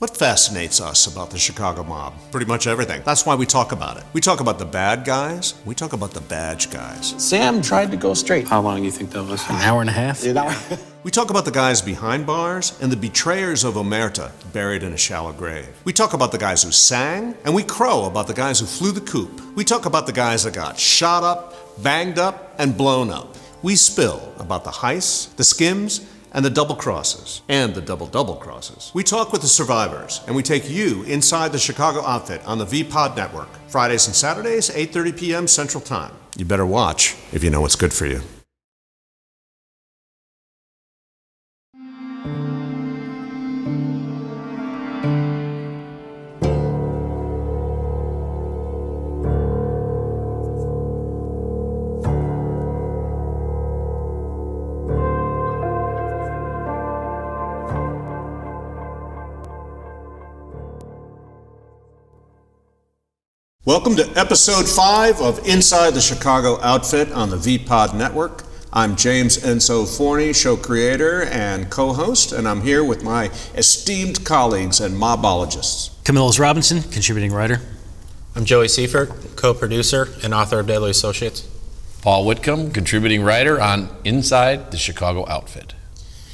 What fascinates us about the Chicago mob? Pretty much everything. That's why we talk about it. We talk about the bad guys. We talk about the badge guys. Sam tried to go straight. How long do you think that was? An hour and a half? We talk about the guys behind bars and the betrayers of Omerta buried in a shallow grave. We talk about the guys who sang, and we crow about the guys who flew the coop. We talk about the guys that got shot up, banged up, and blown up. We spill about the heists, the skims, and the double crosses, and the double crosses. We talk with the survivors, and we take you inside the Chicago outfit on the VPOD network. Fridays and Saturdays, 8:30 p.m. Central Time. You better watch if you know what's good for you. Welcome to episode 5 of Inside the Chicago Outfit on the VPOD network. I'm James Enzo Forney, show creator and co-host, and I'm here with my esteemed colleagues and mobologists. Camillus Robinson, contributing writer. I'm Joey Seifert, co-producer and author of Deadly Associates. Paul Whitcomb, contributing writer on Inside the Chicago Outfit.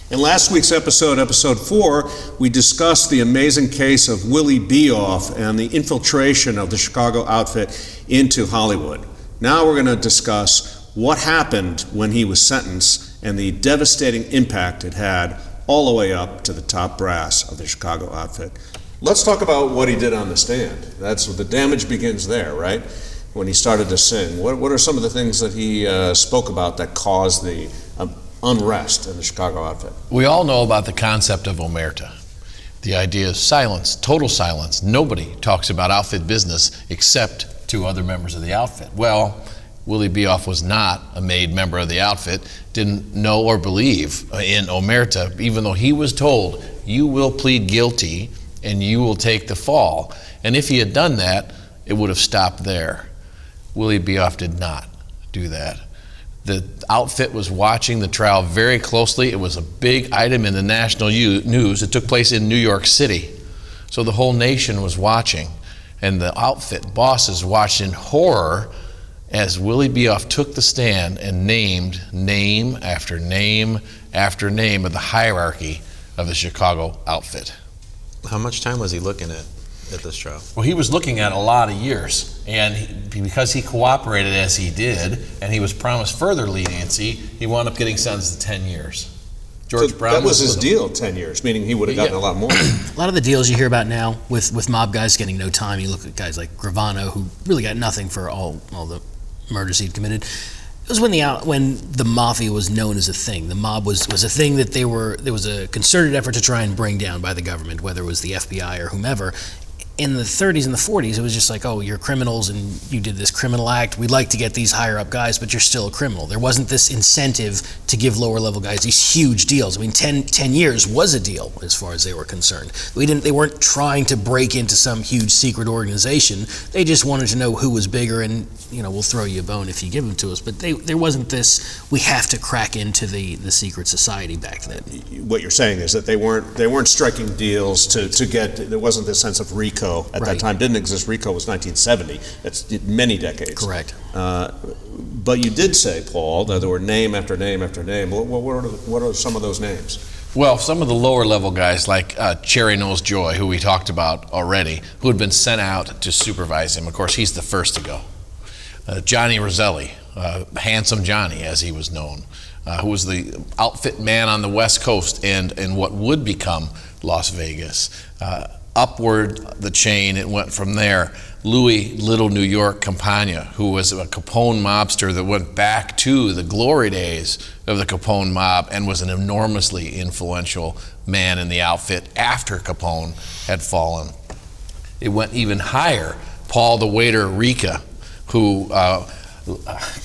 In last week's episode 4, we discussed the amazing case of Willie Bioff and the infiltration of the Chicago outfit into Hollywood. Now we're going to discuss what happened when he was sentenced and the devastating impact it had all the way up to the top brass of the Chicago outfit. Let's talk about what he did on the stand. That's the damage begins there, right? When he started to sing. What are some of the things that he spoke about that caused the unrest in the Chicago outfit? We all know about the concept of Omerta. The idea is silence, total silence. Nobody talks about outfit business except two other members of the outfit. Well, Willie Bioff was not a made member of the outfit, didn't know or believe in Omerta, even though he was told, you will plead guilty and you will take the fall. And if he had done that, it would have stopped there. Willie Bioff did not do that. The outfit was watching the trial very closely. It was a big item in the national news. It took place in New York City. So the whole nation was watching. And the outfit bosses watched in horror as Willie Bioff took the stand and named name after name after name of the hierarchy of the Chicago outfit. How much time was he looking at this trial? Well, he was looking at a lot of years, and because he cooperated as he did, and he was promised further leniency, he wound up getting sentenced to 10 years. George Brown. That was his deal, 10 years, meaning he would have gotten a lot more. A lot of the deals you hear about now with mob guys getting no time, you look at guys like Gravano, who really got nothing for all the murders he'd committed. It was when the mafia was known as a thing. The mob was a thing that there was a concerted effort to try and bring down by the government, whether it was the FBI or whomever. In the 30s and the 40s, it was just like, oh, you're criminals and you did this criminal act. We'd like to get these higher up guys, but you're still a criminal. There wasn't this incentive to give lower level guys these huge deals. I mean, 10 years was a deal as far as they were concerned. They weren't trying to break into some huge secret organization. They just wanted to know who was bigger and, we'll throw you a bone if you give them to us. But there wasn't this, we have to crack into the secret society back then. What you're saying is that they weren't striking deals to get, there wasn't this sense of RICO. At that time didn't exist. RICO was 1970. That's many decades. Correct. But you did say, Paul, that there were name after name after name. What are some of those names? Well, some of the lower level guys like Cherry Nose Joy, who we talked about already, who had been sent out to supervise him. Of course, he's the first to go. Johnny Roselli, Handsome Johnny, as he was known, who was the outfit man on the West Coast and in what would become Las Vegas. Upward the chain, it went from there. Louis Little New York Campagna, who was a Capone mobster that went back to the glory days of the Capone mob and was an enormously influential man in the outfit after Capone had fallen. It went even higher. Paul the Waiter Rica, who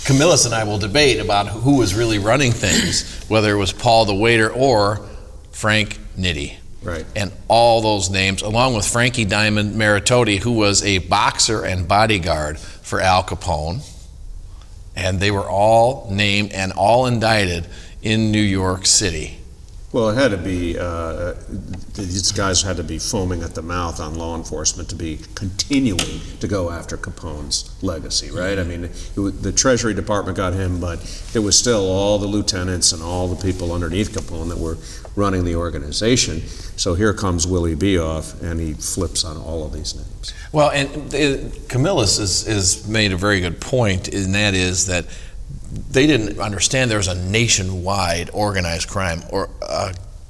Camillus and I will debate about who was really running things, whether it was Paul the Waiter or Frank Nitti. Right. And all those names, along with Frankie Diamond Maritotti, who was a boxer and bodyguard for Al Capone. And they were all named and all indicted in New York City. Well, it had to be, these guys had to be foaming at the mouth on law enforcement to be continuing to go after Capone's legacy, right? I mean, the Treasury Department got him, but it was still all the lieutenants and all the people underneath Capone that were running the organization. So here comes Willie Bioff, and he flips on all of these names. Well, and Camillus is made a very good point, and that is that they didn't understand there was a nationwide organized crime or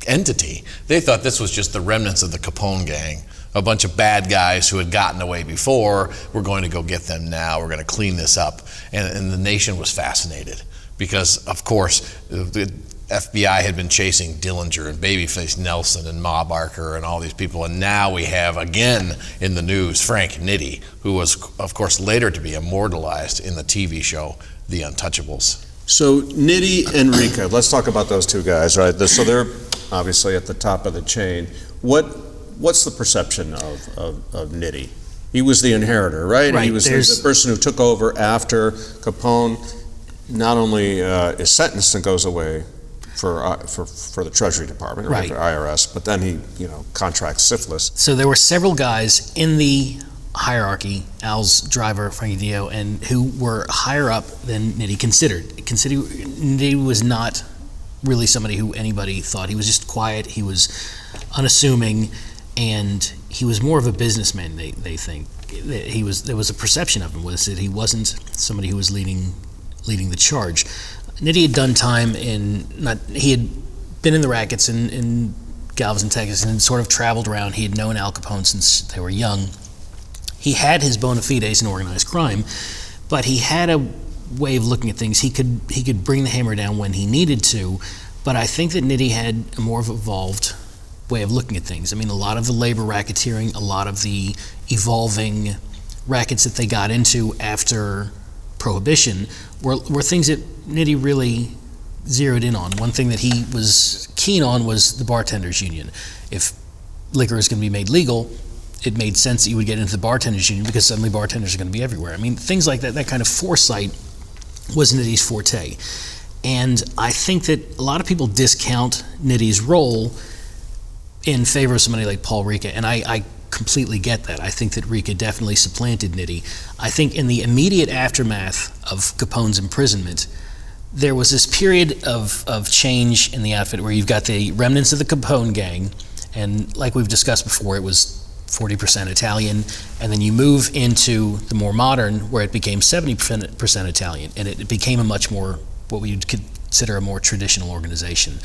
entity. They thought this was just the remnants of the Capone gang, a bunch of bad guys who had gotten away before. We're going to go get them now. We're going to clean this up. And the nation was fascinated because, of course, the FBI had been chasing Dillinger and Babyface Nelson and Ma Barker and all these people. And now we have, again in the news, Frank Nitti, who was, of course, later to be immortalized in the TV show The Untouchables. So Nitti and Rika, let's talk about those two guys, right? So they're obviously at the top of the chain. What's the perception of Nitti? He was the inheritor, right? Right. He was the person who took over after Capone. Not only is sentenced and goes away for the Treasury Department, right, for IRS, but then he contracts syphilis. So there were several guys in the hierarchy, Al's driver, Frankie Dio, and who were higher up than Nitti considered. Nitti was not really somebody who anybody thought. He was just quiet, he was unassuming, and he was more of a businessman, they think. There was a perception of him, was that he wasn't somebody who was leading the charge. Nitti had done time he had been in the rackets in Galveston, Texas, and sort of traveled around. He had known Al Capone since they were young. He had his bona fides in organized crime, but he had a way of looking at things. He could bring the hammer down when he needed to, but I think that Nitti had a more evolved way of looking at things. I mean, a lot of the labor racketeering, a lot of the evolving rackets that they got into after Prohibition were things that Nitti really zeroed in on. One thing that he was keen on was the bartenders union. If liquor is going to be made legal, it made sense that you would get into the bartenders union because suddenly bartenders are going to be everywhere. I mean, things like that kind of foresight was Nitti's forte. And I think that a lot of people discount Nitti's role in favor of somebody like Paul Ricca, and I completely get that. I think that Ricca definitely supplanted Nitti. I think in the immediate aftermath of Capone's imprisonment, there was this period of change in the outfit where you've got the remnants of the Capone gang, and like we've discussed before, it was 40% Italian, and then you move into the more modern where it became 70% Italian, and it became a much more, what we would consider a more traditional organization.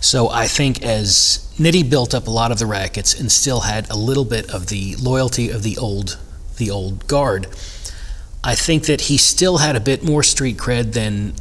So I think as Nitti built up a lot of the rackets and still had a little bit of the loyalty of the old guard, I think that he still had a bit more street cred than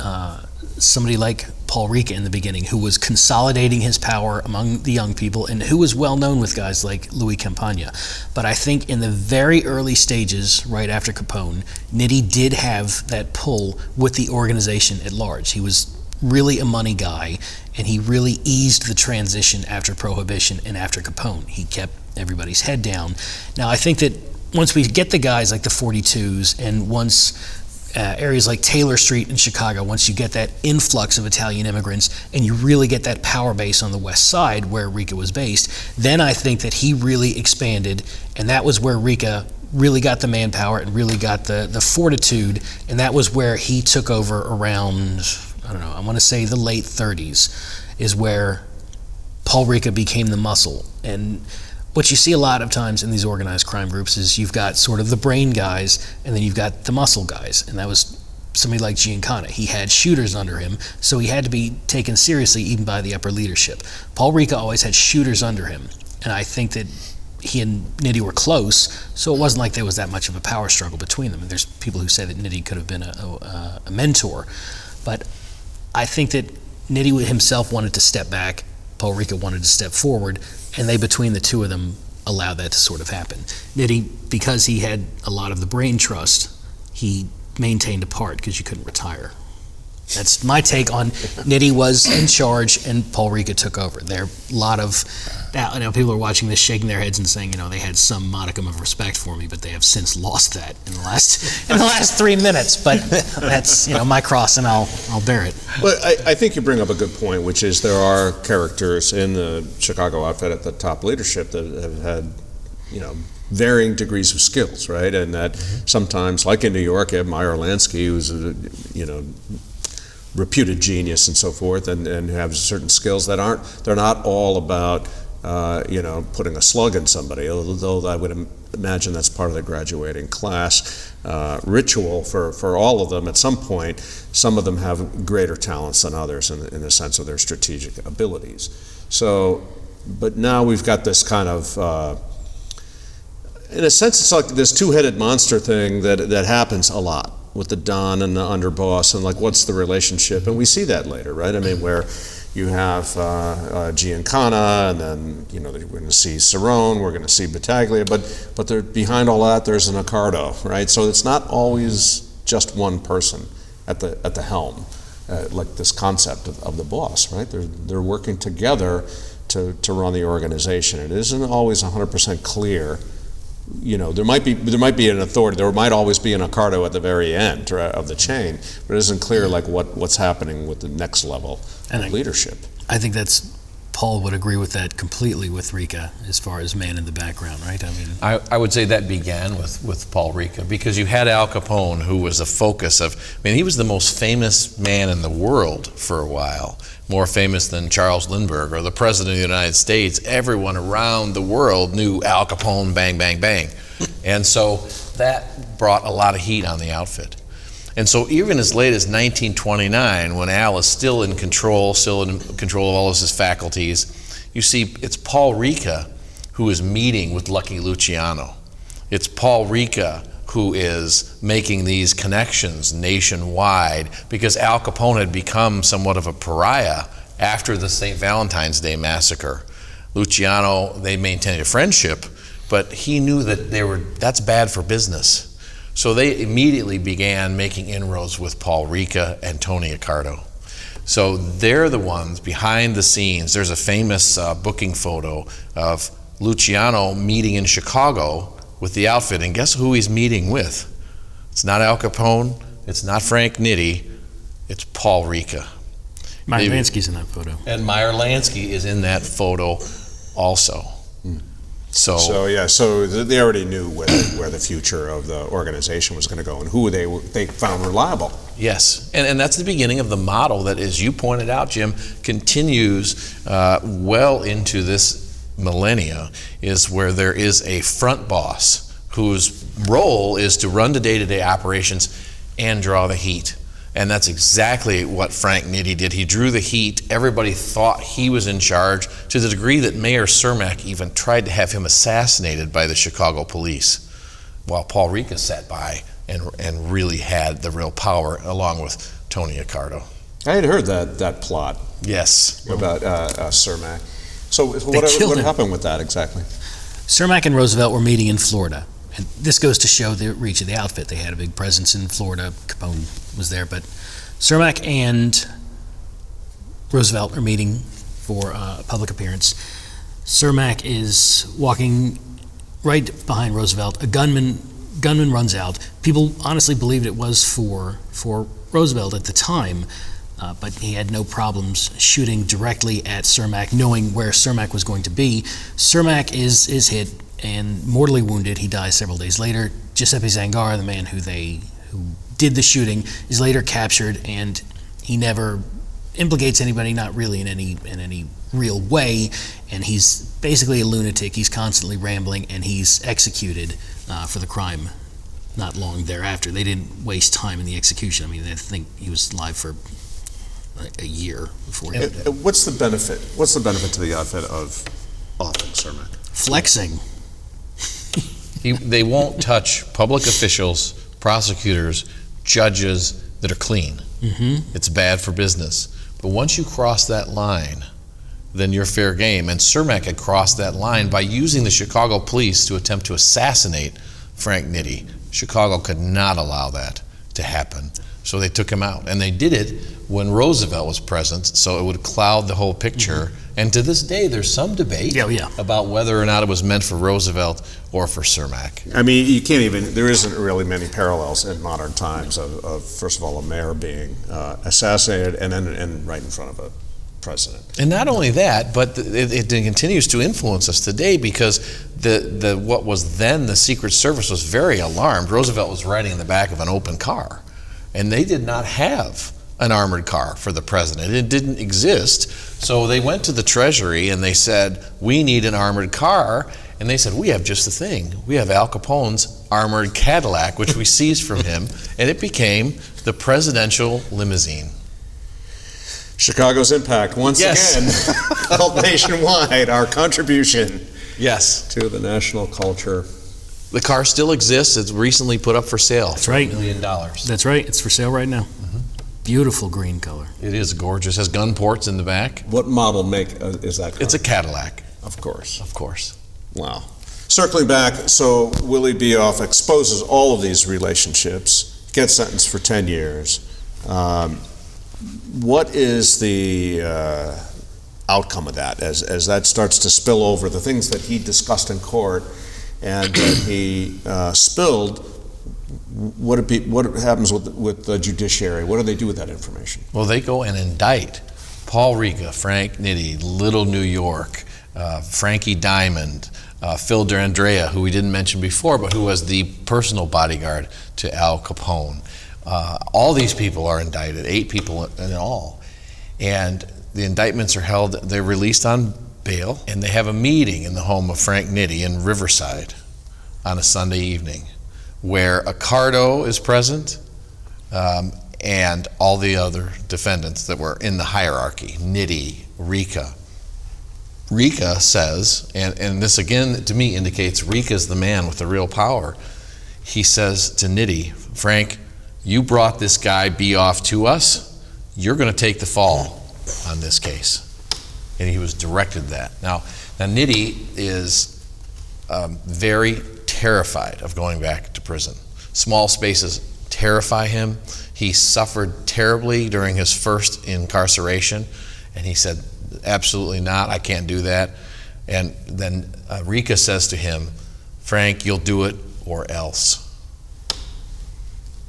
somebody like Paul Ricca in the beginning, who was consolidating his power among the young people and who was well known with guys like Louis Campagna. But I think in the very early stages, right after Capone, Nitti did have that pull with the organization at large. He was really a money guy, and he really eased the transition after Prohibition and after Capone. He kept everybody's head down. Now, I think that once we get the guys like the 42s, and once areas like Taylor Street in Chicago, once you get that influx of Italian immigrants and you really get that power base on the west side where Ricca was based, then I think that he really expanded, and that was where Ricca really got the manpower and really got the fortitude, and that was where he took over around, I want to say the late 30s is where Paul Ricca became the muscle. And what you see a lot of times in these organized crime groups is you've got sort of the brain guys and then you've got the muscle guys, and that was somebody like Giancana. He had shooters under him, so he had to be taken seriously even by the upper leadership. Paul Ricca always had shooters under him, and I think that he and Nitti were close, so it wasn't like there was that much of a power struggle between them. And there's people who say that Nitti could have been a mentor, but I think that Nitti himself wanted to step back, Paul Ricca wanted to step forward, and they, between the two of them, allowed that to sort of happen. Nitti, because he had a lot of the brain trust, he maintained apart because you couldn't retire. That's my take on Nitti was in charge and Paul Ricca took over. There are a lot of people are watching this shaking their heads and saying, they had some modicum of respect for me, but they have since lost that in the last 3 minutes. But that's my cross, and I'll bear it. Well, I think you bring up a good point, which is there are characters in the Chicago outfit at the top leadership that have had, varying degrees of skills, right? And that sometimes, like in New York, you have Meyer Lansky, who's a, reputed genius and so forth, and have certain skills that they're not all about, putting a slug in somebody, although I would imagine that's part of the graduating class ritual for all of them. At some point, some of them have greater talents than others in the sense of their strategic abilities. So, but now we've got this kind of, in a sense, it's like this two-headed monster thing that happens a lot with the Don and the underboss, and like, what's the relationship? And we see that later, right? I mean, where you have Giancana, and then we're going to see Cerrone, we're going to see Battaglia, but behind all that, there's an Accardo, right? So it's not always just one person at the helm, like this concept of the boss, right? They're working together to run the organization. It isn't always 100% clear. There might be an authority. There might always be an Accardo at the very end of the chain, but it isn't clear like what's happening with the next level of leadership. I think Paul would agree with that completely with Ricca as far as man in the background, right? I mean, I would say that began with Paul Ricca, because you had Al Capone, who was the focus of. He was the most famous man in the world for a while. More famous than Charles Lindbergh or the President of the United States. Everyone around the world knew Al Capone, bang, bang, bang. And so that brought a lot of heat on the outfit. And so even as late as 1929, when Al is still in control of all of his faculties, you see it's Paul Ricca who is meeting with Lucky Luciano. It's Paul Ricca who is making these connections nationwide, because Al Capone had become somewhat of a pariah after the St. Valentine's Day massacre. Luciano, they maintained a friendship, but he knew that that's bad for business. So they immediately began making inroads with Paul Ricca and Tony Accardo. So they're the ones behind the scenes. There's a famous booking photo of Luciano meeting in Chicago with the outfit, and guess who he's meeting with? It's not Al Capone, it's not Frank Nitti, it's Paul Ricca. Meyer Lansky's in that photo. And Meyer Lansky is in that photo also. So they already knew where the future of the organization was going to go and who they found reliable. Yes, and that's the beginning of the model that, as you pointed out, Jim, continues well into this millennia, is where there is a front boss whose role is to run the day-to-day operations and draw the heat. And that's exactly what Frank Nitti did. He drew the heat. Everybody thought he was in charge, to the degree that Mayor Cermak even tried to have him assassinated by the Chicago police, while Paul Ricca sat by and really had the real power, along with Tony Accardo. I had heard that plot. Yes. About Cermak. So what happened with that exactly? Cermak and Roosevelt were meeting in Florida. And this goes to show the reach of the outfit. They had a big presence in Florida. Capone was there, but Cermak and Roosevelt are meeting for a public appearance. Cermak is walking right behind Roosevelt. A gunman runs out. People honestly believed it was for Roosevelt at the time, but he had no problems shooting directly at Cermak, knowing where Cermak was going to be. Cermak is hit and mortally wounded. He dies several days later. Giuseppe Zangara, the man who did the shooting, is later captured, and he never implicates anybody, not really in any real way, and he's basically a lunatic. He's constantly rambling, and he's executed for the crime not long thereafter. They didn't waste time in the execution. I mean, I think he was alive for a year before he died. What's the benefit? What's the benefit to the outfit of offing Cermak? Flexing. They won't touch public officials, prosecutors, judges that are clean. Mm-hmm. It's bad for business. But once you cross that line, then you're fair game. And Cermak had crossed that line by using the Chicago police to attempt to assassinate Frank Nitti. Chicago could not allow that to happen. So they took him out. And they did it when Roosevelt was present, so it would cloud the whole picture. And to this day, there's some debate about whether or not it was meant for Roosevelt or for Cermak. I mean, you can't even, there isn't really many parallels in modern times of first of all, a mayor being assassinated and right in front of a president. And not only that, but it continues to influence us today, because what was then the Secret Service was very alarmed. Roosevelt was riding in the back of an open car, and they did not have an armored car for the president. It didn't exist. So they went to the Treasury and they said, we need an armored car. And they said, we have just the thing. We have Al Capone's armored Cadillac, which we seized from him, and it became the presidential limousine. Chicago's impact, once again, felt nationwide, our contribution to the national culture. The car still exists. It's recently put up for sale. That's right. $1 million. That's right. It's for sale right now. Beautiful green color. It is gorgeous. Has gun ports in the back. What model make is that car? It's a Cadillac. Of course. Of course. Wow. Circling back, so Willie Bioff exposes all of these relationships, gets sentenced for 10 years. What is the outcome of that as that starts to spill over the things that he discussed in court and that he spilled? What happens with the judiciary? What do they do with that information? Well, they go and indict Paul Ricca, Frank Nitti, Little New York, Frankie Diamond, Phil D'Andrea, who we didn't mention before, but who was the personal bodyguard to Al Capone. All these people are indicted, 8 people in all. And the indictments are held, they're released on bail, and they have a meeting in the home of Frank Nitti in Riverside on a Sunday evening, where Accardo is present, and all the other defendants that were in the hierarchy, Nitti, Ricca. Ricca says, and this again to me indicates Ricca's the man with the real power. He says to Nitti, Frank, you brought this guy Bioff to us, you're going to take the fall on this case. And he was directed that. Now Nitti is very terrified of going back to prison. Small spaces terrify him. He suffered terribly during his first incarceration, and he said, absolutely not, I can't do that. And then Ricca says to him, Frank, you'll do it or else.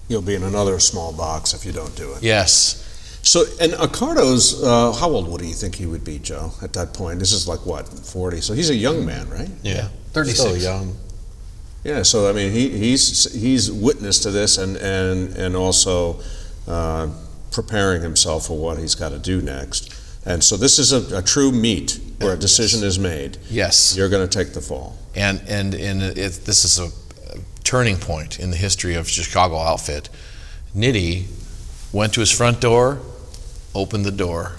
You'll be in another small box if you don't do it. Yes. So, and Accardo's, how old would you think he would be, Joe, at that point? This is like, what, 40? So he's a young man, right? Yeah, 36. Still young. Yeah, so I mean, he's witness to this and also preparing himself for what he's got to do next. And so this is a true meet where a decision is made. Yes. You're going to take the fall. And this is a turning point in the history of Chicago Outfit. Nitti went to his front door, opened the door,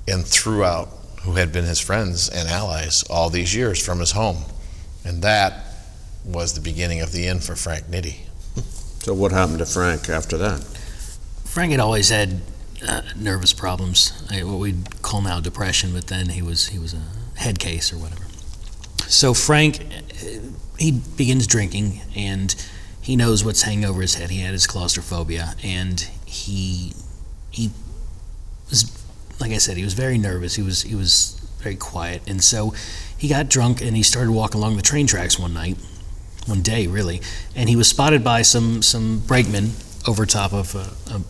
and threw out who had been his friends and allies all these years from his home. And that was the beginning of the end for Frank Nitti. So what happened to Frank after that? Frank had always had nervous problems, what we'd call now depression, but then he was a head case or whatever. So Frank, he begins drinking, and he knows what's hanging over his head. He had his claustrophobia, and he was, like I said, he was very nervous. He was very quiet, and so he got drunk and he started walking along the train tracks one day really, and he was spotted by some brakemen over top of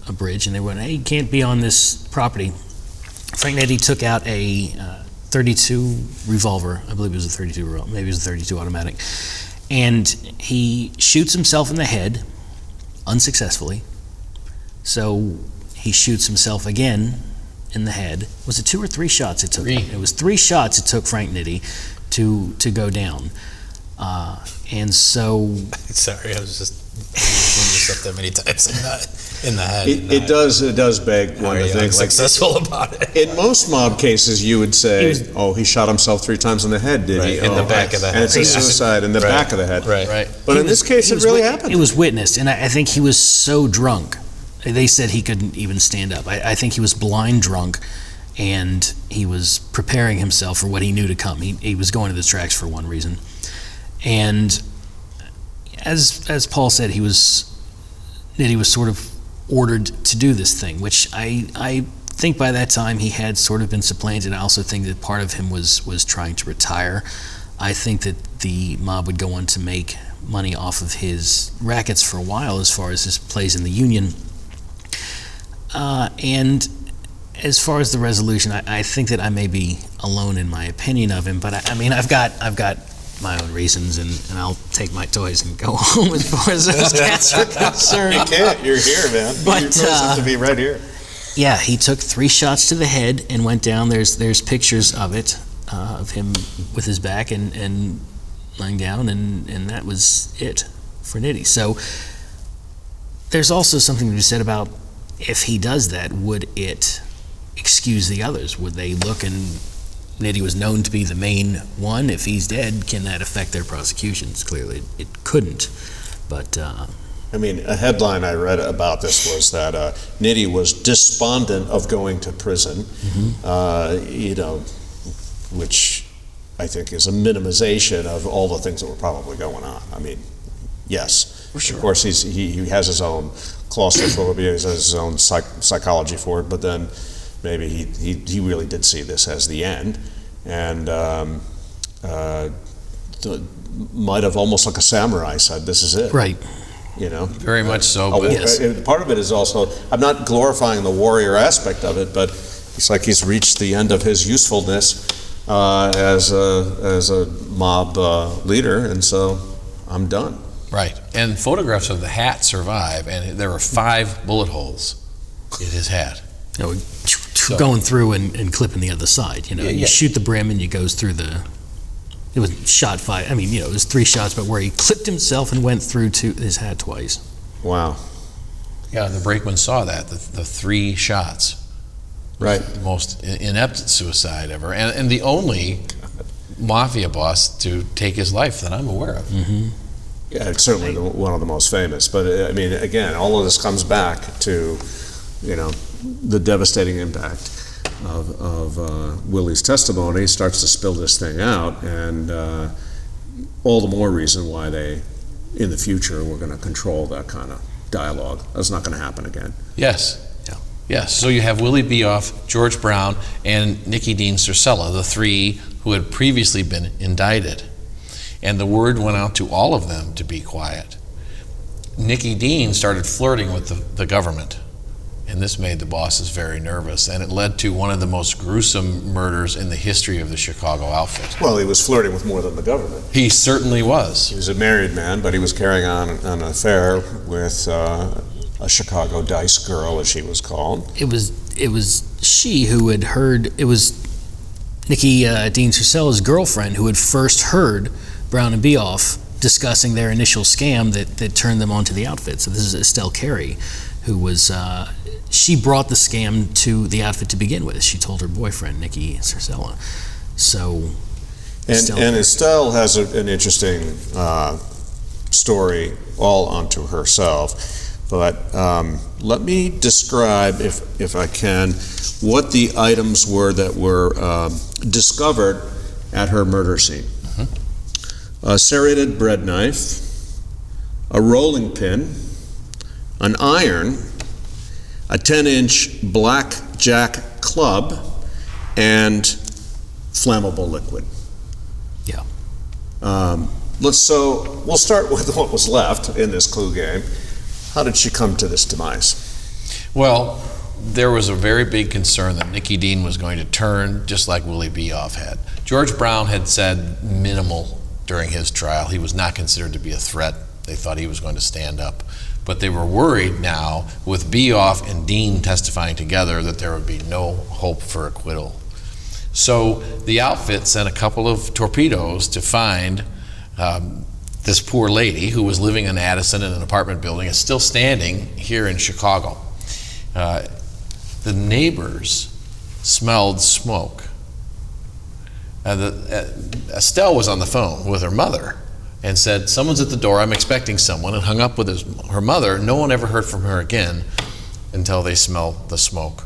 a bridge, and they went, hey, you can't be on this property. Frank Nitti took out a 32 revolver, I believe it was a 32 revolver, maybe it was a 32 automatic, and he shoots himself in the head, unsuccessfully. So he shoots himself again in the head. Was it 2 or 3 shots it took? 3. It was 3 shots it took Frank Nitti to go down. And so... Sorry, I was just yourself that many times in the head. It does beg one to think. Successful about it. In most mob cases, you would say, he shot himself 3 times in the head, did he? In the back of the head. And it's a suicide in the back of the head. Right. But in this case, it really happened. It was witnessed, and I think he was so drunk. They said he couldn't even stand up. I think he was blind drunk, and he was preparing himself for what he knew to come. He was going to the tracks for one reason. And as Paul said, Nitti was sort of ordered to do this thing, which I think by that time he had sort of been supplanted. I also think that part of him was trying to retire. I think that the mob would go on to make money off of his rackets for a while as far as his plays in the Union. And as far as the resolution, I think that I may be alone in my opinion of him, but I mean, I've got my own reasons, and I'll take my toys and go home as far as those cats are concerned. You can't. You're here, man. But, Your toys have to be right here. Yeah, he took 3 shots to the head and went down. There's pictures of it, of him with his back and lying down, and that was it for Nitti. So there's also something to be said about if he does that, would it excuse the others? Would they look and Nitti was known to be the main one? If he's dead, can that affect their prosecutions? Clearly it couldn't, but... I mean, a headline I read about this was that Nitti was despondent of going to prison, which I think is a minimization of all the things that were probably going on. I mean, yes, for sure. Of course, he has his own claustrophobia, he has his own psychology for it, but then maybe he really did see this as the end, and might have almost like a samurai said, "This is it." Right. Very much so. But yes. Part of it is also, I'm not glorifying the warrior aspect of it, but it's like he's reached the end of his usefulness as a mob leader, and so I'm done. Right. And photographs of the hat survive, and there were 5 bullet holes in his hat. Going through and clipping the other side. You shoot the brim and it goes through it was shot 5. I mean, it was 3 shots, but where he clipped himself and went through to his hat twice. Wow. Yeah, the brakeman saw that, the 3 shots. Right. The most inept suicide ever, and the only mafia boss to take his life that I'm aware of. Mm-hmm. Yeah, it's certainly one of the most famous. But I mean, again, all of this comes back to, the devastating impact of Willie's testimony. Starts to spill this thing out, and all the more reason why they, in the future, were going to control that kind of dialogue. That's not going to happen again. Yes. Yes, so you have Willie Bioff, George Brown, and Nicky Dean Circella, the 3 who had previously been indicted. And the word went out to all of them to be quiet. Nicky Dean started flirting with the government, and this made the bosses very nervous, and it led to one of the most gruesome murders in the history of the Chicago outfit. Well, he was flirting with more than the government. He certainly was. He was a married man, but he was carrying on an affair with a Chicago Dice girl, as she was called. It was she who had heard. It was Nicky Dean Circella's girlfriend who had first heard Brown and Bioff discussing their initial scam that turned them onto the outfit. So this is Estelle Carey, who was. She brought the scam to the outfit to begin with. She told her boyfriend, Nicky Circella. So. And Estelle has an interesting story all unto herself. But let me describe, if I can, what the items were that were discovered at her murder scene. A serrated bread knife, a rolling pin, an iron, a 10-inch blackjack club, and flammable liquid. Yeah. We'll start with what was left in this clue game. How did she come to this demise? Well, there was a very big concern that Nicky Dean was going to turn just like Willie Bioff had. George Brown had said minimal during his trial. He was not considered to be a threat. They thought he was going to stand up. But they were worried now, with Bioff and Dean testifying together, that there would be no hope for acquittal. So the outfit sent a couple of torpedoes to find this poor lady who was living in Addison in an apartment building, is still standing here in Chicago. The neighbors smelled smoke. Estelle was on the phone with her mother and said, "Someone's at the door, I'm expecting someone," and hung up with her mother. No one ever heard from her again until they smelled the smoke.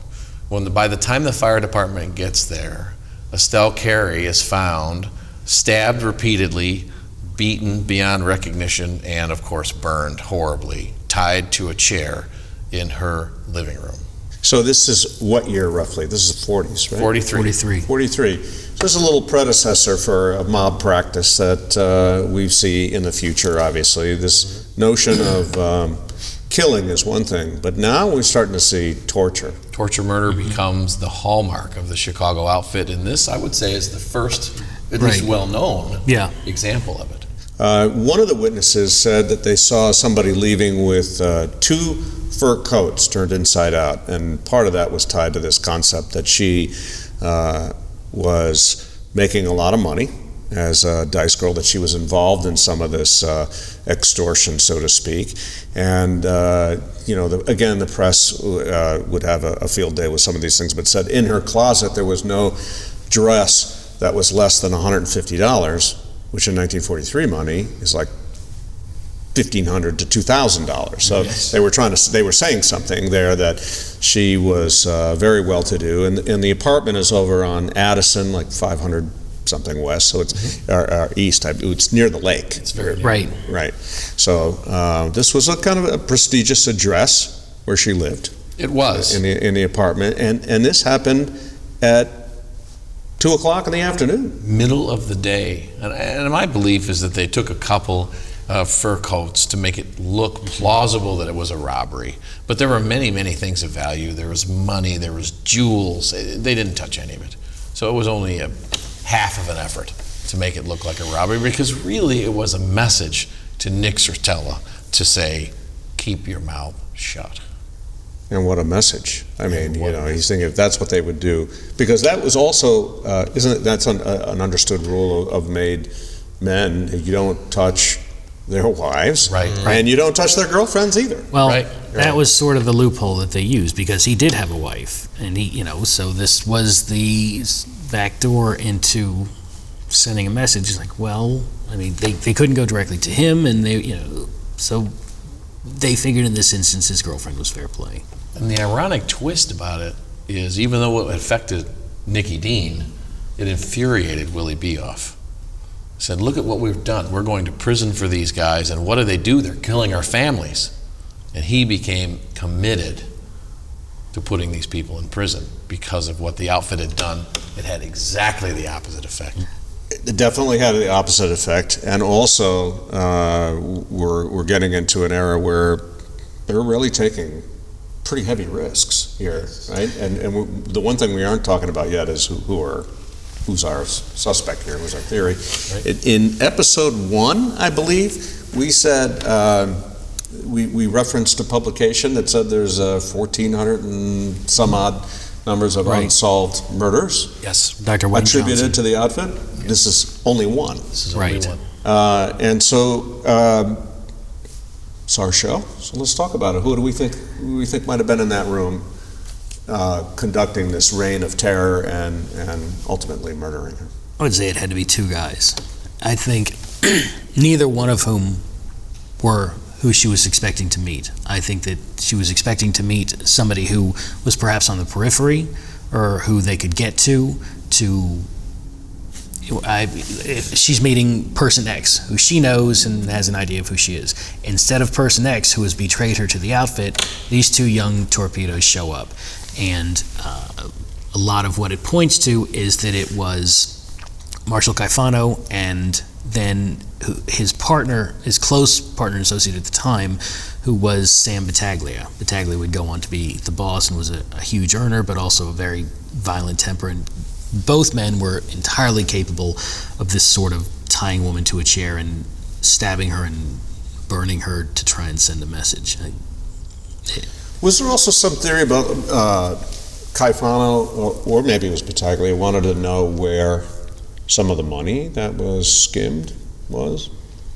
By the time the fire department gets there, Estelle Carey is found, stabbed repeatedly, beaten beyond recognition, and of course burned horribly, tied to a chair in her living room. So this is what year roughly? This is the 40s, right? 43. 43. So this is a little predecessor for a mob practice that we see in the future, obviously. This notion of killing is one thing, but now we're starting to see torture. Torture murder becomes the hallmark of the Chicago outfit, and this, I would say, is the first, at least well-known example of it. One of the witnesses said that they saw somebody leaving with 2 fur coats turned inside out, and part of that was tied to this concept that she was making a lot of money as a dice girl, that she was involved in some of this extortion, so to speak. And, again, the press would have a field day with some of these things, but said in her closet there was no dress that was less than $150, which in 1943 money is like $1,500 to $2,000. So they were saying something there, that she was very well-to-do, and the apartment is over on Addison, like 500 something west, so it's east. It's near the lake. It's very Right. Right. So this was a kind of a prestigious address where she lived. It was. In the apartment, and this happened at 2 o'clock in the afternoon. Middle of the day. And my belief is that they took a couple fur coats to make it look plausible that it was a robbery. But there were many, many things of value. There was money, there was jewels. They didn't touch any of it. So it was only a half of an effort to make it look like a robbery, because really it was a message to Nick Sertella to say, keep your mouth shut. And what a message. I mean, he's thinking if that's what they would do, because that was also, that's an understood rule of made men. You don't touch their wives, Right. And you don't touch their girlfriends either. Well, Right. that was sort of the loophole that they used, because he did have a wife, and so this was the back door into sending a message. It's like, well, I mean, they couldn't go directly to him, and so they figured in this instance his girlfriend was fair play. And the ironic twist about it is, even though it affected Nicky Dean, it infuriated Willie Bioff. He said, look at what we've done. We're going to prison for these guys, and what do? They're killing our families. And he became committed to putting these people in prison because of what the outfit had done. It had exactly the opposite effect. It definitely had the opposite effect, and also we're getting into an era where they're really taking pretty heavy risks here, right? And the one thing we aren't talking about yet is who's our suspect here, who's our theory. Right. In episode 1, I believe, we said we referenced a publication that said there's 1,400 and some odd numbers of unsolved murders. Yes, Dr. Wayne attributed Johnson. to the outfit. Yes. This is only one. This is only one. And so it's our show. So let's talk about it. Who do we think might have been in that room conducting this reign of terror and ultimately murdering her? I would say it had to be 2 guys. I think neither one of whom were who she was expecting to meet. I think that she was expecting to meet somebody who was perhaps on the periphery, or who they could get to. If she's meeting person X, who she knows and has an idea of who she is. Instead of person X, who has betrayed her to the outfit, these 2 young torpedoes show up. And a lot of what it points to is that it was Marshall Caifano, and then his partner, his close partner and associate at the time, who was Sam Battaglia. Battaglia would go on to be the boss and was a huge earner, but also a very violent temper. And both men were entirely capable of this sort of tying a woman to a chair and stabbing her and burning her to try and send a message. Was there also some theory about Caifano, or maybe it was Battaglia, wanted to know where some of the money that was skimmed was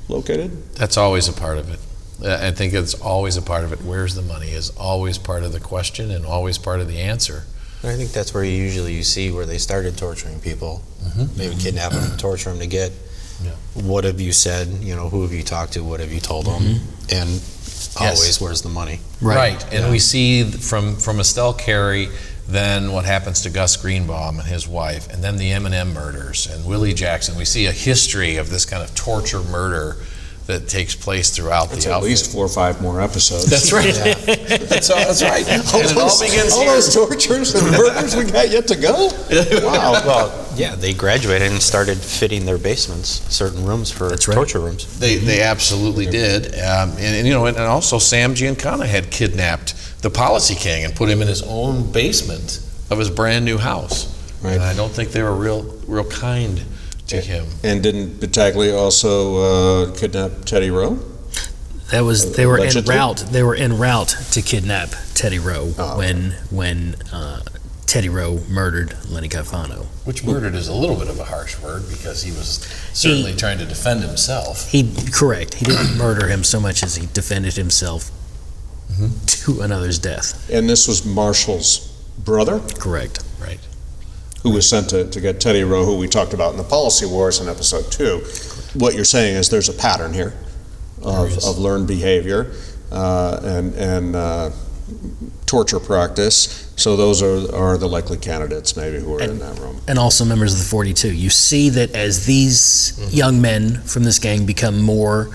located? That's always a part of it. I think it's always a part of it. Where's the money is always part of the question and always part of the answer. I think that's where you see where they started torturing people. Maybe kidnap them and torture them to get, what have you said, who have you talked to, what have you told them, and always, where's the money? Right. And we see from Estelle Carey, then what happens to Gus Greenbaum and his wife, and then the M&M murders and Willie Jackson. We see a history of this kind of torture murder that takes place throughout It's the at outfit. least 4 or 5 more episodes. That's right. That's right. And it all begins all here. those tortures and murders we got yet to go? Wow. Well, yeah, they graduated and started fitting their basements, certain rooms for torture rooms. They absolutely did, and also Sam Giancana had kidnapped the Policy King and put him in his own basement of his brand new house. Right. And I don't think they were real kind to him. And didn't Battaglia also kidnap Teddy Rowe? They were Allegedly? en route to kidnap Teddy Rowe when Teddy Rowe murdered Lenny Caifano. Which murdered is a little bit of a harsh word because he was certainly trying to defend himself. Correct. He didn't murder him so much as he defended himself to another's death. And this was Marshall's brother, Correct. Right. who was sent to get Teddy Rowe, who we talked about in the Policy Wars in episode 2. What you're saying is there's a pattern here of learned behavior and torture practice. So those are the likely candidates maybe who are in that room. And also members of the 42. You see that as these young men from this gang become more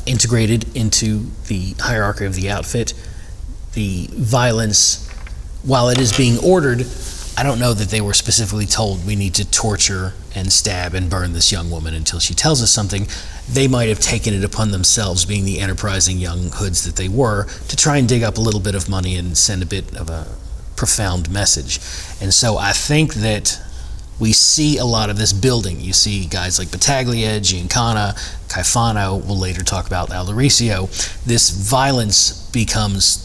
integrated into the hierarchy of the outfit, the violence, while it is being ordered, I don't know that they were specifically told we need to torture and stab and burn this young woman until she tells us something. They might have taken it upon themselves, being the enterprising young hoods that they were, to try and dig up a little bit of money and send a bit of a profound message. And so I think that we see a lot of this building. You see guys like Battaglia, Giancana, Caifano, we'll later talk about Aldericio. This violence becomes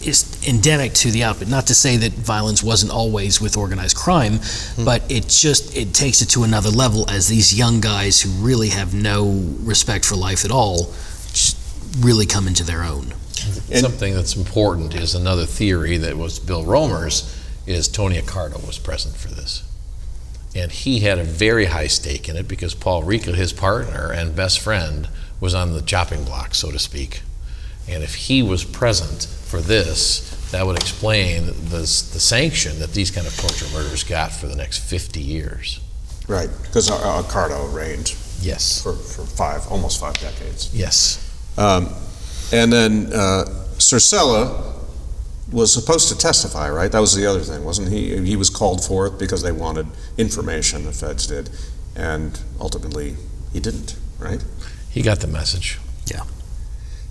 is endemic to the outfit. Not to say that violence wasn't always with organized crime, but it takes it to another level as these young guys who really have no respect for life at all just really come into their own. Something that's important is another theory that was Bill Romer's, is Tony Accardo was present for this. And he had a very high stake in it because Paul Rica, his partner and best friend, was on the chopping block, so to speak. And if he was present for this, that would explain the sanction that these kind of torture murders got for the next 50 years. Right, because Accardo reigned Yes. for almost 5 decades. Yes. And then Cercella was supposed to testify, right? That was the other thing, wasn't he? He was called forth because they wanted information, the feds did, and ultimately he didn't, right? He got the message.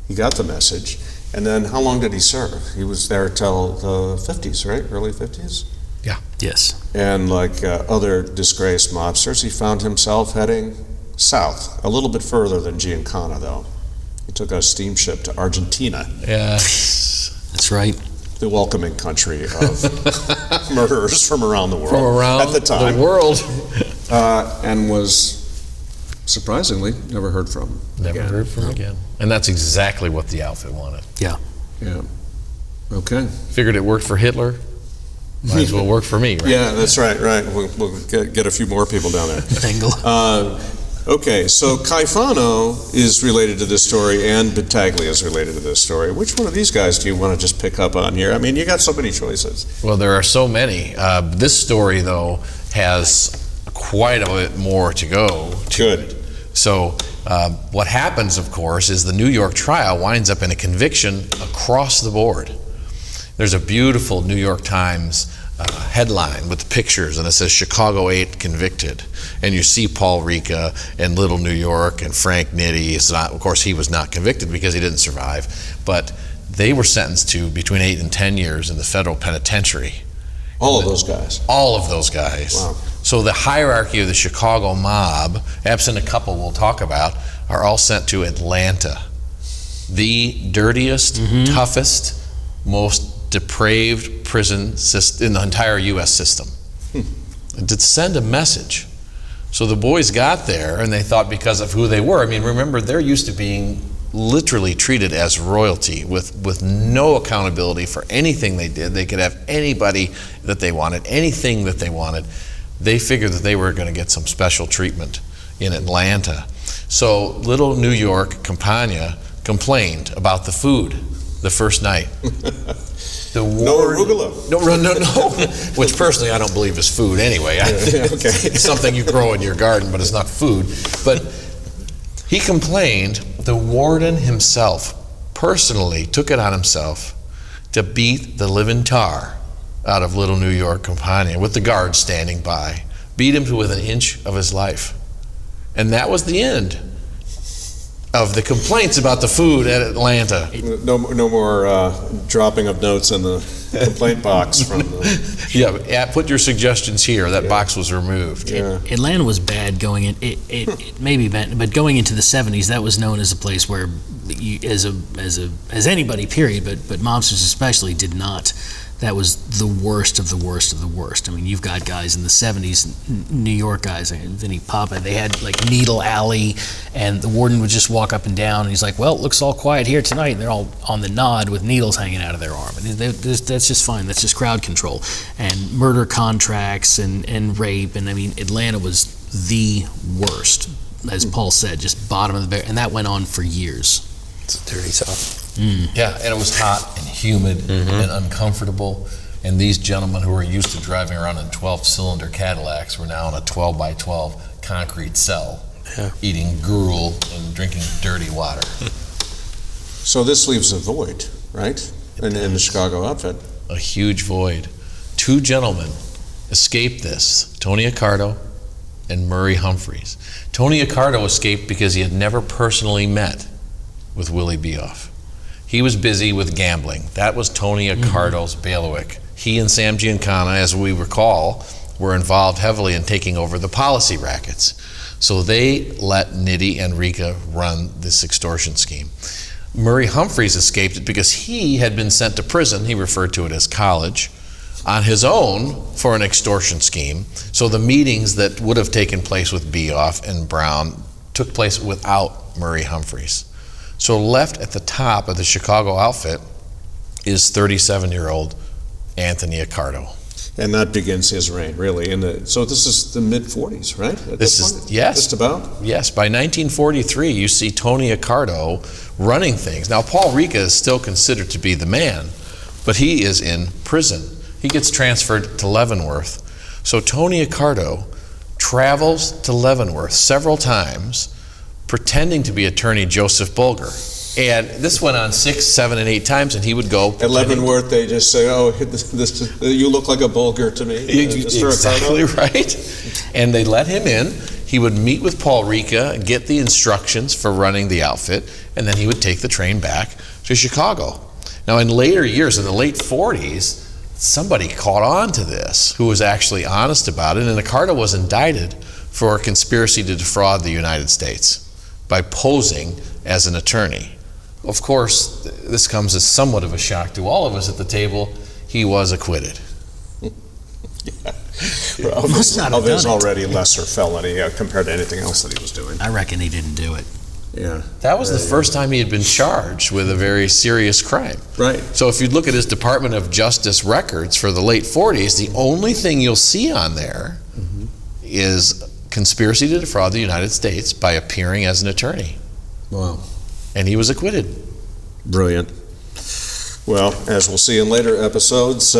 He got the message. And then how long did he serve? He was there till the 50s, right? Early 50s? Yes. And like other disgraced mobsters, he found himself heading south, a little bit further than Giancana, though. He took a steamship to Argentina. Yes. That's right. The welcoming country of murderers from around the world. From around at the time. the world. And was surprisingly never heard from. Never heard from again. And that's exactly what the outfit wanted. Yeah. Okay. Figured it worked for Hitler. Might as well work for me, right? Yeah, that's right. We'll get a few more people down there. Angle. Okay, so Caifano is related to this story and Battaglia is related to this story. Which one of these guys do you want to just pick up on here? I mean, you got so many choices. Well, there are so many. This story, though, has quite a bit more to go to. Good. So what happens, of course, is the New York trial winds up in a conviction across the board. There's a beautiful New York Times headline with pictures, and it says Chicago 8 convicted. And you see Paul Rica and Little New York and Frank Nitti. Of course, he was not convicted because he didn't survive, but they were sentenced to between 8 and 10 years in the federal penitentiary. All of those guys. All of those guys. Wow. So the hierarchy of the Chicago mob, absent a couple we'll talk about, are all sent to Atlanta. The dirtiest, toughest, most depraved prison system in the entire U.S. system. And to send a message. So the boys got there and they thought because of who they were, I mean, remember, they're used to being literally treated as royalty with no accountability for anything they did. They could have anybody that they wanted, anything that they wanted. They figured that they were going to get some special treatment in Atlanta. So Little New York Campagna complained about the food the first night. No arugula. No. Which personally I don't believe is food anyway. Okay. It's something you grow in your garden, but it's not food. But He complained the warden himself personally took it on himself to beat the living tar out of Little New York companion with the guards standing by. Beat him to within an inch of his life. And that was the end of the complaints about the food at Atlanta. No more dropping of notes in the complaint box from the... Yeah, put your suggestions here. That box was removed. Yeah. Atlanta was bad going in. It may be bad, but going into the 70s, that was known as a place where, as anybody, period, but mobsters especially did not. That was the worst of the worst of the worst. I mean, you've got guys in the 70s, New York guys, Vinnie Papa, they had like Needle Alley, and the warden would just walk up and down, and he's like, well, it looks all quiet here tonight, and they're all on the nod with needles hanging out of their arm. And that's just fine. That's just crowd control. And murder contracts and rape, and I mean, Atlanta was the worst, as Paul said, just bottom of the barrel, and that went on for years. It's a dirty South. Yeah, and it was hot and humid and uncomfortable. And these gentlemen who were used to driving around in 12-cylinder Cadillacs were now in a 12-by-12 concrete cell, eating gruel and drinking dirty water. So this leaves a void, right? In the Chicago outfit. A huge void. Two gentlemen escaped this, Tony Accardo and Murray Humphreys. Tony Accardo escaped because he had never personally met with Willie Bioff. He was busy with gambling. That was Tony Accardo's bailiwick. He and Sam Giancana, as we recall, were involved heavily in taking over the policy rackets. So they let Nitty and Rika run this extortion scheme. Murray Humphreys escaped it because he had been sent to prison, he referred to it as college, on his own for an extortion scheme. So the meetings that would have taken place with Bioff and Brown took place without Murray Humphreys. So left at the top of the Chicago outfit is 37-year-old Anthony Accardo. And that begins his reign, really. So this is the mid-40s, right? This is, yes. Just about? Yes. By 1943, you see Tony Accardo running things. Now, Paul Rika is still considered to be the man, but he is in prison. He gets transferred to Leavenworth. So Tony Accardo travels to Leavenworth several times, pretending to be attorney Joseph Bulger. And this went on 6, 7, and 8 times, and he would go... At Leavenworth, they just say, oh, you look like a Bulger to me. Exactly right. And they let him in. He would meet with Paul Rika and get the instructions for running the outfit, and then he would take the train back to Chicago. Now, in later years, in the late 40s, somebody caught on to this who was actually honest about it, and Accardo was indicted for a conspiracy to defraud the United States by posing as an attorney. Of course, this comes as somewhat of a shock to all of us at the table. He was acquitted. Well, of his already lesser felony compared to anything else that he was doing. I reckon he didn't do it. Yeah. That was the first time he had been charged with a very serious crime. Right. So if you look at his Department of Justice records for the late 40s, the only thing you'll see on there is conspiracy to defraud the United States by appearing as an attorney. Wow. And he was acquitted. Brilliant. Well, as we'll see in later episodes,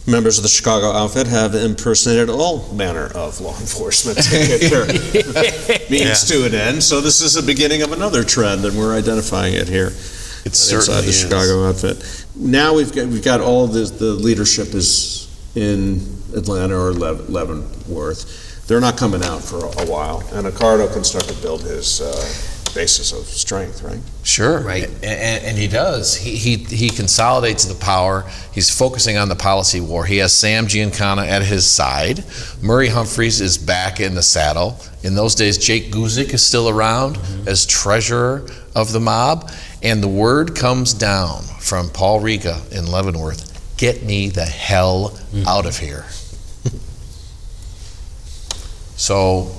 members of the Chicago outfit have impersonated all manner of law enforcement to get their means to an end. So this is the beginning of another trend, and we're identifying it here. It certainly inside the Chicago outfit. Now we've got all the leadership is in Atlanta or Leavenworth. They're not coming out for a while, and Accardo can start to build his basis of strength, right? Sure, right, and he does. He consolidates the power. He's focusing on the policy war. He has Sam Giancana at his side. Murray Humphreys is back in the saddle. In those days, Jake Guzik is still around as treasurer of the mob, and the word comes down from Paul Rika in Leavenworth: "Get me the hell out of here." So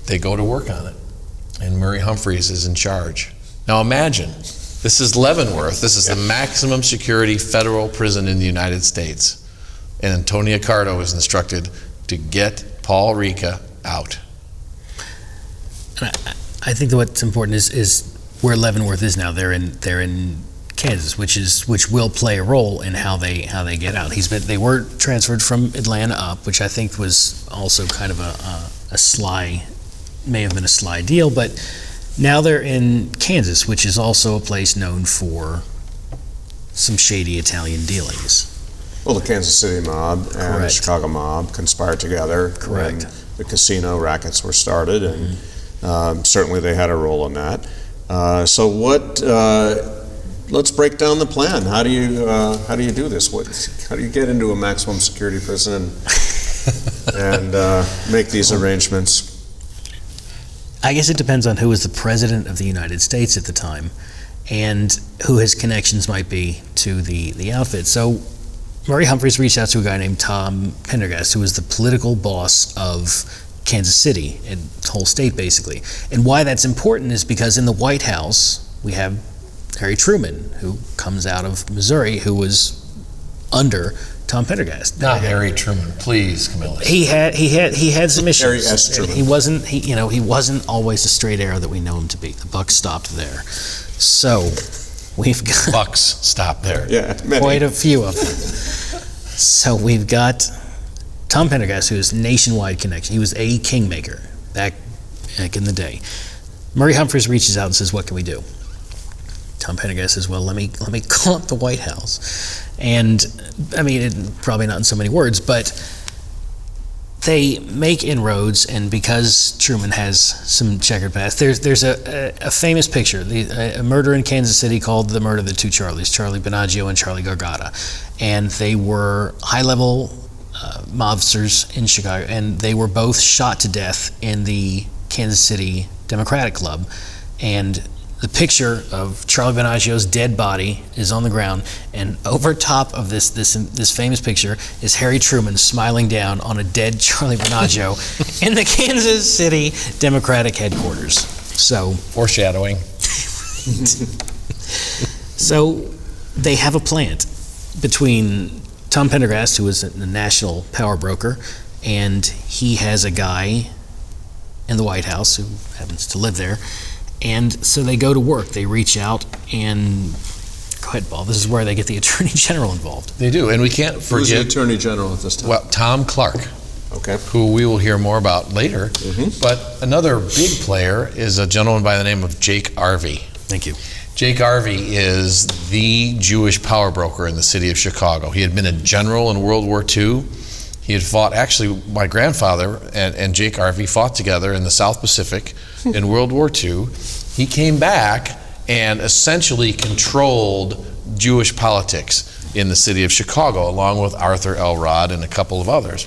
they go to work on it, and Murray Humphreys is in charge. Now imagine, this is Leavenworth. This is the maximum security federal prison in the United States. And Tony Accardo is instructed to get Paul Rika out. I think that what's important is where Leavenworth is now. They're in Kansas, which will play a role in how they get out. They were transferred from Atlanta up, which I think was also kind of a sly may have been a sly deal, but now they're in Kansas, which is also a place known for some shady Italian dealings. Well, the Kansas City mob and the Correct. Chicago mob conspired together Correct. when the casino rackets were started, and certainly they had a role in that. So what? Let's break down the plan. How do you do this? How do you get into a maximum security prison and make these arrangements? I guess it depends on who was the president of the United States at the time and who his connections might be to the outfit. So Murray Humphreys reached out to a guy named Tom Pendergast, who was the political boss of Kansas City, and the whole state basically. And why that's important is because in the White House, we have Harry Truman, who comes out of Missouri, who was under Tom Pendergast. Not Harry Truman, please, Camilla. He had some issues. Harry S. Truman. He wasn't always the straight arrow that we know him to be. The buck stopped there. So we've got Bucks, stop there. Yeah, many. quite a few of them. So we've got Tom Pendergast, who is nationwide connection. He was a kingmaker back in the day. Murray Humphreys reaches out and says, "What can we do?" Tom Pendergast says, "Well, let me call up the White House," and I mean, probably not in so many words, but they make inroads, and because Truman has some checkered past, there's a famous picture, a murder in Kansas City called the murder of the two Charlies, Charlie Binaggio and Charlie Gargata, and they were high-level mobsters in Chicago, and they were both shot to death in the Kansas City Democratic Club, and the picture of Charlie Binaggio's dead body is on the ground, and over top of this famous picture is Harry Truman smiling down on a dead Charlie Binaggio in the Kansas City Democratic headquarters. So Foreshadowing. So they have a plant between Tom Pendergast, who is a national power broker, and he has a guy in the White House who happens to live there. And so they go to work. They reach out and go ahead, Paul. This is where they get the Attorney General involved. They do, and we can't Who's the forget, Attorney General at this time? well, Tom Clark, Okay. who we will hear more about later. But another big player is a gentleman by the name of Jake Arvey. Thank you. Jake Arvey is the Jewish power broker in the city of Chicago. He had been a general in World War II. He had fought, actually, my grandfather and Jake Arvey fought together in the South Pacific in World War II. He came back and essentially controlled Jewish politics in the city of Chicago, along with Arthur Elrod and a couple of others.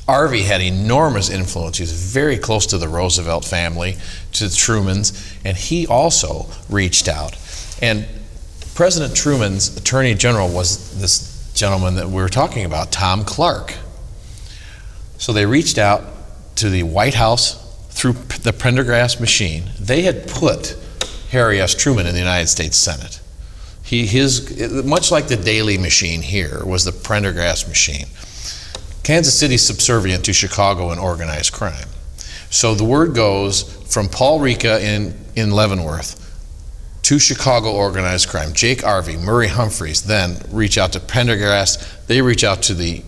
Arvey had enormous influence. He was very close to the Roosevelt family, to the Trumans, and he also reached out. And President Truman's Attorney General was this gentleman that we were talking about, Tom Clark. So they reached out to the White House through the Pendergast machine. They had put Harry S. Truman in the United States Senate. Much like the Daley machine here was the Pendergast machine. Kansas City's subservient to Chicago in organized crime. So the word goes from Paul Ricca in Leavenworth to Chicago organized crime. Jake Arvey, Murray Humphreys then reach out to Pendergast. They reach out to the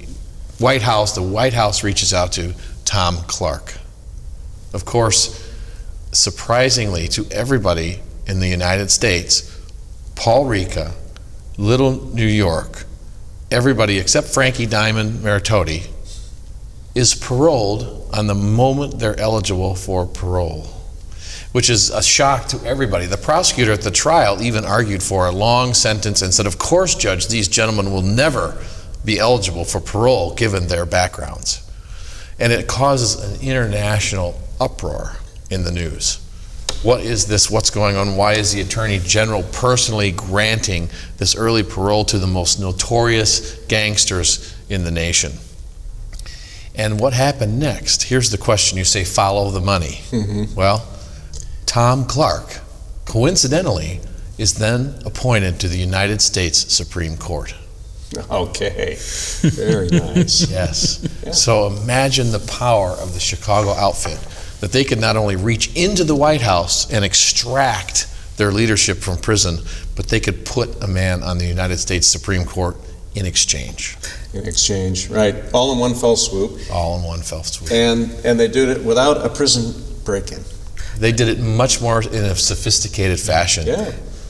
White House. The White House reaches out to Tom Clark. Of course, surprisingly to everybody in the United States, Paul Ricca, Little New York, everybody except Frankie Diamond Maritotti is paroled on the moment they're eligible for parole, which is a shock to everybody. The prosecutor at the trial even argued for a long sentence and said, "Of course, Judge, these gentlemen will never be eligible for parole given their backgrounds." And it causes an international uproar in the news. What is this? What's going on? Why is the Attorney General personally granting this early parole to the most notorious gangsters in the nation? And what happened next? Here's the question. You say, follow the money. Well, Tom Clark, coincidentally, is then appointed to the United States Supreme Court. Okay. Very nice. Yes. Yeah. So imagine the power of the Chicago outfit, that they could not only reach into the White House and extract their leadership from prison, but they could put a man on the United States Supreme Court in exchange. In exchange, right. All in one fell swoop. All in one fell swoop. And they did it without a prison break-in. They did it much more in a sophisticated fashion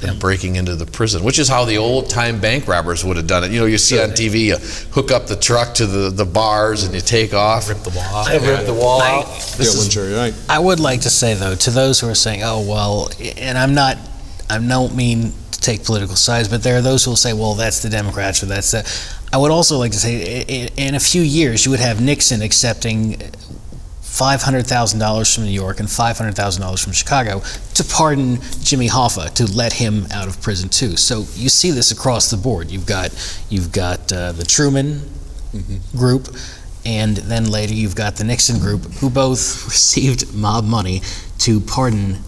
than breaking into the prison, which is how the old-time bank robbers would have done it. You know, you see on TV, you hook up the truck to the bars and you take off. Rip the wall off. Rip the wall out. Right. I would like to say, though, to those who are saying, oh, well, and I don't mean to take political sides, but there are those who will say, well, that's the Democrats or that's the... I would also like to say, in a few years, you would have Nixon accepting $500,000 from New York and $500,000 from Chicago to pardon Jimmy Hoffa, to let him out of prison too. So you see this across the board. You've got the Truman group, and then later you've got the Nixon group, who both received mob money to pardon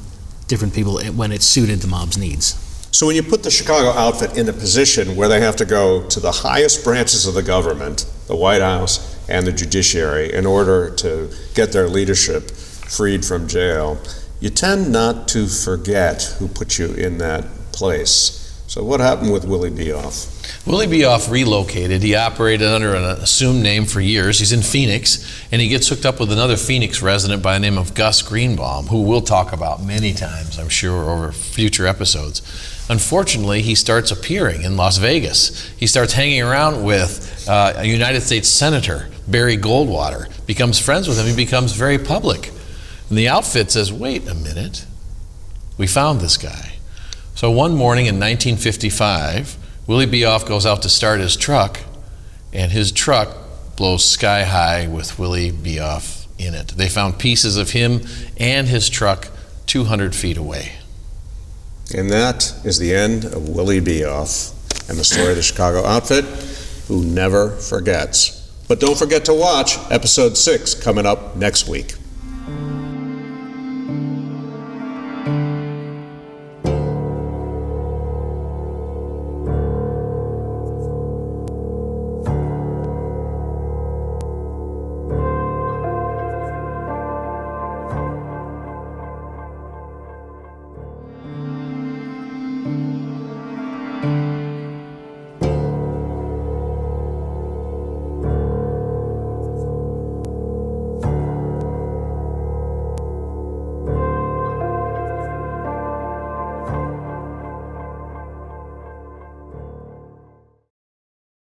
different people when it suited the mob's needs. So when you put the Chicago outfit in a position where they have to go to the highest branches of the government, the White House and the judiciary, in order to get their leadership freed from jail, you tend not to forget who put you in that place. So what happened with Willie Bioff? Willie Bioff relocated. He operated under an assumed name for years. He's in Phoenix, and he gets hooked up with another Phoenix resident by the name of Gus Greenbaum, who we'll talk about many times, I'm sure, over future episodes. Unfortunately, he starts appearing in Las Vegas. He starts hanging around with a United States Senator, Barry Goldwater, becomes friends with him. He becomes very public. And the outfit says, wait a minute, we found this guy. So one morning in 1955, Willie Bioff goes out to start his truck, and his truck blows sky high with Willie Bioff in it. They found pieces of him and his truck 200 feet away. And that is the end of Willie Bioff and the story of the Chicago outfit, who never forgets. But don't forget to watch episode 6 coming up next week.